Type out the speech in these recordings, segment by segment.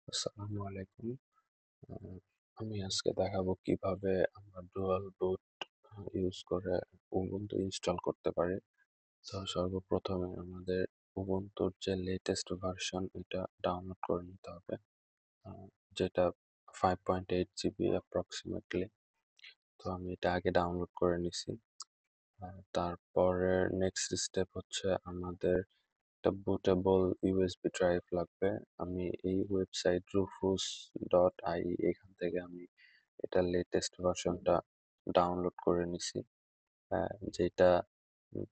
আসসালামু আলাইকুম। আ আমি আজকে দেখাবো কিভাবে আমরা ডুয়াল বুট ইউজ করে উবুন্টু ইনস্টল করতে পারি। তো সর্বপ্রথমে আমাদের উবুন্টুর যে লেটেস্ট ভার্সন এটা ডাউনলোড করে নিতে হবে। আ যেটা 5.8 জিবি অ্যাপ্রক্সিমেটলি। তো আমি এটা আগে ডাউনলোড করে নিছি। তারপরে নেক্সট স্টেপ হচ্ছে আমাদের একটা বুটেবল ইউএসবি ড্রাইভ লাগবে। আমি এই ওয়েবসাইট rufus.ie এখান থেকে আমি এটার লেটেস্ট ভার্সনটা ডাউনলোড করে নিছি। যেটা উম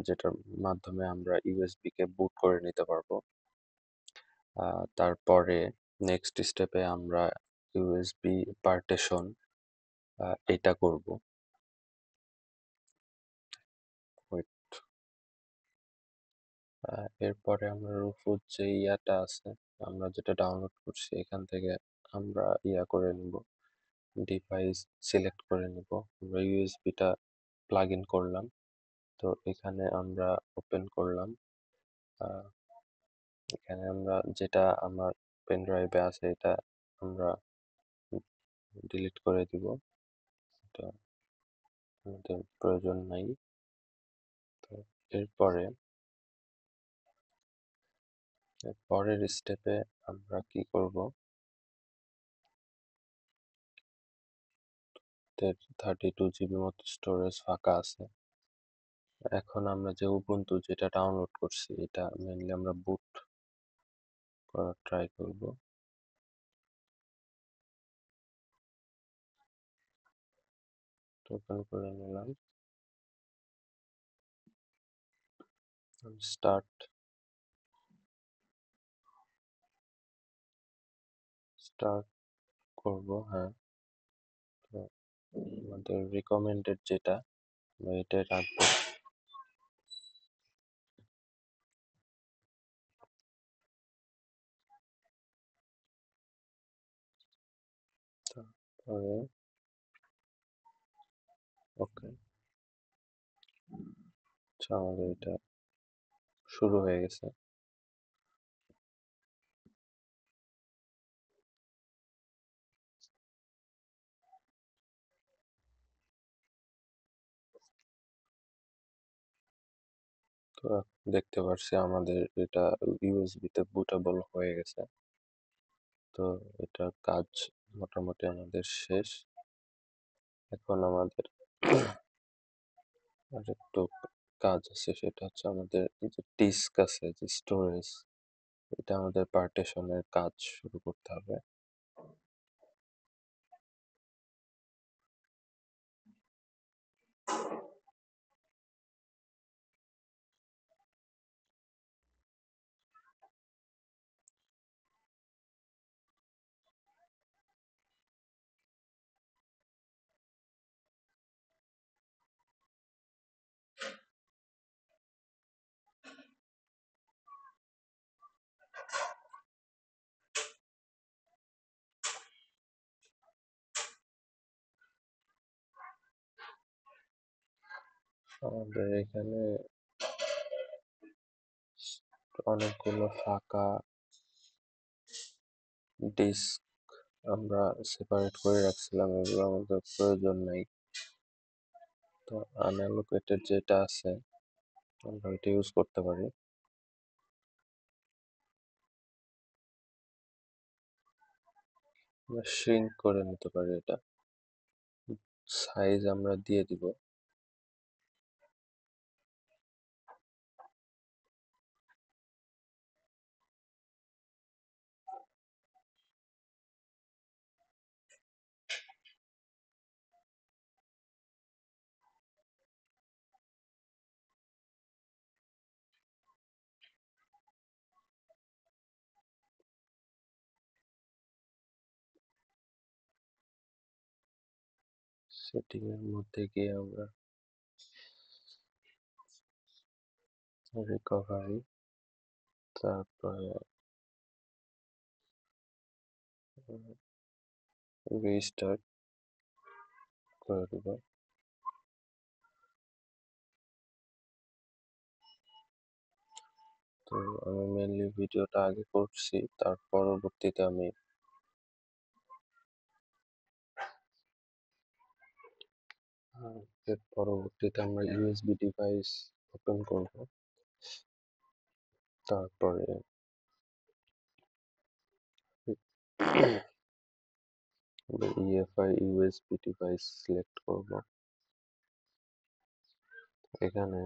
যেটার মাধ্যমে আমরা ইউএসবি কে বুট করে নিতে পারবো। তারপরে নেক্সট স্টেপে আমরা ইউএসবি পার্টিশন এটা করব। ওয়েট এরপরে আমরা রুফুর যে ইয়াটা আছে, আমরা যেটা ডাউনলোড করছি এখান থেকে আমরা করে নিব, ডিভাইস সিলেক্ট করে নিব। আমরা ইউএসবিটা প্লাগ ইন করলাম। তো এখানে আমরা ওপেন করলাম। আহ, এখানে আমরা যেটা আমার পেন ড্রাইভে আছে এটা আমরা ডিলিট করে দিব। এটা আমাদের প্রয়োজন নাই। তো এরপরে পরের স্টেপে আমরা কি করব, 32 জিবি মতো স্টোরেজ ফাঁকা আছে। এখন আমরা যে উবুন্টু যেটা ডাউনলোড করছি এটা মেইনলি আমরা বুট করার ট্রাই করব। ওপেন করে নিলাম। স্টার্ট স্টার্ট করব। হ্যাঁ, তো আমাদের রিকমেন্ডেড যেটা আমরা এটাই রাখবো। তারপরে ওকে, আচ্ছা আমাদের এটা শুরু হয়ে গেছে। তো দেখতে পাচ্ছি আমাদের এটা ইউএসবি তে বুটেবল হয়ে গেছে। তো এটার কাজ মোটামুটি আমাদের শেষ। এখন আমাদের আর একটু কাজ আছে, সেটা হচ্ছে আমাদের এই যে ডিস্ক আছে, যে স্টোরেজ, এটা আমাদের পার্টিশনের কাজ শুরু করতে হবে। আমাদের এখানে অনেকগুলো ফাঁকা ডিস্ক আমরা সেপারেট করে রাখছিলাম, এগুলো আমাদের প্রয়োজন নাই। তো আনঅ্যালোকেটেড যেটা আছে আমরা এটা ইউজ করতে পারি। আমরা শ্রিঙ্ক করে নিতে পারি, এটা সাইজ আমরা দিয়ে দিব। সেটিং এর মধ্যে গিয়ে আমরা রিকভারি, তারপরে রিস্টার্ট করে দিব। তো আমি মেনলি ভিডিওটা আগে করছি, তার পরবর্তীতে আমি এর পরবর্তীতে আমরা ইউএসবি ডিভাইস ওপেন করব। তারপরে ইএফআই ইউএসবি ডিভাইস সিলেক্ট করব। এখানে